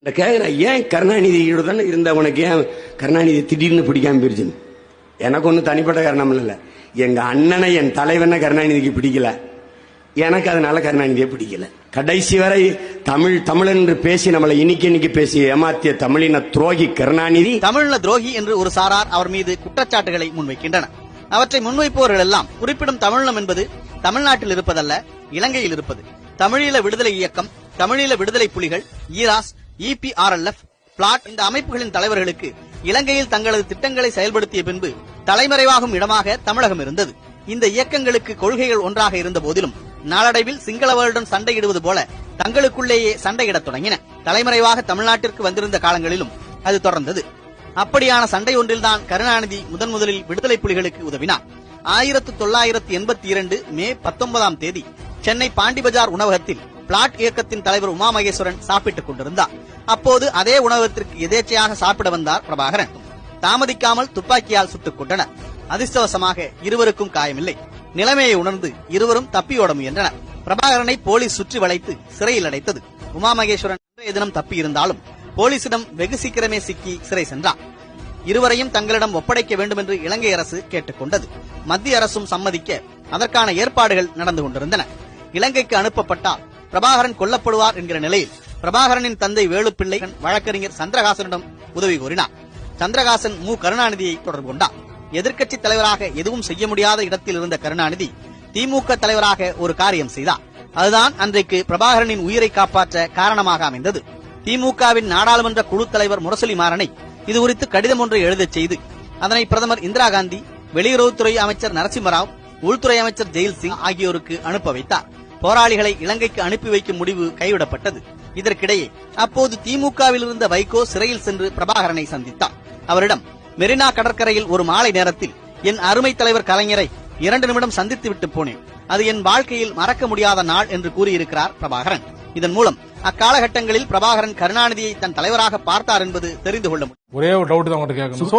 கேக்குறேன், ஏன் கருணாநிதியோட தானே இருந்த உனக்கு ஏன் கருணாநிதி திடீர்னு பிடிக்காம போயிருச்சு? எனக்கு ஒன்றும் தனிப்பட்ட காரணம் இல்லை. எங்க அண்ணனை என் தலைவனை கருணாநிதிக்கு பிடிக்கல, எனக்கு அதனால கருணாநிதியை பிடிக்கல. கடைசி வரை தமிழன் என்று பேசி நம்மளை இன்னைக்கு பேசி ஏமாத்திய தமிழின துரோகி கருணாநிதி. தமிழின துரோகி என்று ஒரு சாரார் அவர் மீது குற்றச்சாட்டுகளை முன்வைக்கின்றனர். அவற்றை முன்வைப்பவர்கள் எல்லாம் குறிப்பிடும் தமிழினம் என்பது தமிழ்நாட்டில் இருப்பதல்ல, இலங்கையில் இருப்பது. தமிழீழ விடுதலை இயக்கம், தமிழீழ விடுதலை புலிகள், ஈராஸ், EPRLF, பிளாட் இந்த அமைப்புகளின் தலைவர்களுக்கு இலங்கையில் தங்களது திட்டங்களை செயல்படுத்திய பின்பு தலைமறைவாகும் இடமாக தமிழகம் இருந்தது. இந்த இயக்கங்களுக்கு கொள்கைகள் ஒன்றாக இருந்த போதிலும் நாளடைவில் சிங்களவர்களுடன் சண்டையிடுவது போல தங்களுக்குள்ளேயே சண்டையிடத் தொடங்கின. தலைமறைவாக தமிழ்நாட்டிற்கு வந்திருந்த காலங்களிலும் அது தொடர்ந்தது. அப்படியான சண்டை ஒன்றில்தான் கருணாநிதி முதலில் விடுதலை புலிகளுக்கு உதவினார். 1982 மே 19ஆம் தேதி சென்னை பாண்டிபஜார் உணவகத்தில் பிளாட் இயக்கத்தின் தலைவர் உமா மகேஸ்வரன் சாப்பிட்டுக் கொண்டிருந்தார். அப்போது அதே உணவகத்திற்கு எதேச்சையாக சாப்பிட வந்தார் பிரபாகரன். தாமதிக்காமல் துப்பாக்கியால் சுட்டுக் கொண்டனர். அதிர்ஷ்டவசமாக இருவருக்கும் காயமில்லை. நிலைமையை உணர்ந்து இருவரும் தப்பியோட முயன்றனர். பிரபாகரனை போலீஸ் சுற்றி வளைத்து சிறையில் அடைத்தது. உமா மகேஸ்வரன் அன்றைய தினம் தப்பியிருந்தாலும் போலீசிடம் வெகு சீக்கிரமே சிக்கி சிறை சென்றார். இருவரையும் தங்களிடம் ஒப்படைக்க வேண்டும் என்று இலங்கை அரசு கேட்டுக் கொண்டது. மத்திய அரசும் சம்மதிக்க அதற்கான ஏற்பாடுகள் நடந்து கொண்டிருந்தன. இலங்கைக்கு அனுப்பப்பட்டால் பிரபாகரன் கொல்லப்படுவார் என்கிற நிலையில் பிரபாகரனின் தந்தை வேலுப்பிள்ளை வழக்கறிஞர் சந்திரகாசனிடம் உதவி கோரினார். சந்திரகாசன் கருணாநிதியை தொடர்பு கொண்டார். எதிர்க்கட்சி தலைவராக எதுவும் செய்ய முடியாத இடத்தில் இருந்த கருணாநிதி திமுக தலைவராக ஒரு காரியம் செய்தார். அதுதான் அன்றைக்கு பிரபாகரனின் உயிரை காப்பாற்ற காரணமாக அமைந்தது. திமுகவின் நாடாளுமன்ற குழு தலைவர் முரசொலி மாறனை இதுகுறித்து கடிதம் ஒன்றை எழுதச் செய்து அதனை பிரதமர் இந்திரா காந்தி, வெளியுறவுத்துறை அமைச்சர் நரசிம்மராவ், உள்துறை அமைச்சர் ஜெயில் சிங் ஆகியோருக்கு அனுப்ப வைத்தார். போராளிகளை இலங்கைக்கு அனுப்பி வைக்கும் முடிவு கைவிடப்பட்டது. இதற்கிடையே அப்போது திமுகவில் இருந்த வைகோ சிறையில் சென்று பிரபாகரனை சந்தித்தார். அவரிடம் மெரினா கடற்கரையில் ஒரு மாலை நேரத்தில் என் அருமை தலைவர் கலைஞரை 2 நிமிடம் சந்தித்து விட்டு போனேன். அது என் வாழ்க்கையில் மறக்க முடியாத நாள் என்று கூறியிருக்கிறார் பிரபாகரன். இதன் மூலம் அக்காலகட்டங்களில் பிரபாகரன் கருணாநிதியை தன் தலைவராக பார்த்தார் என்பது தெரிந்து கொள்ள முடியும். ஒரே ஒரு டவுட் தான் கேட்கணும்.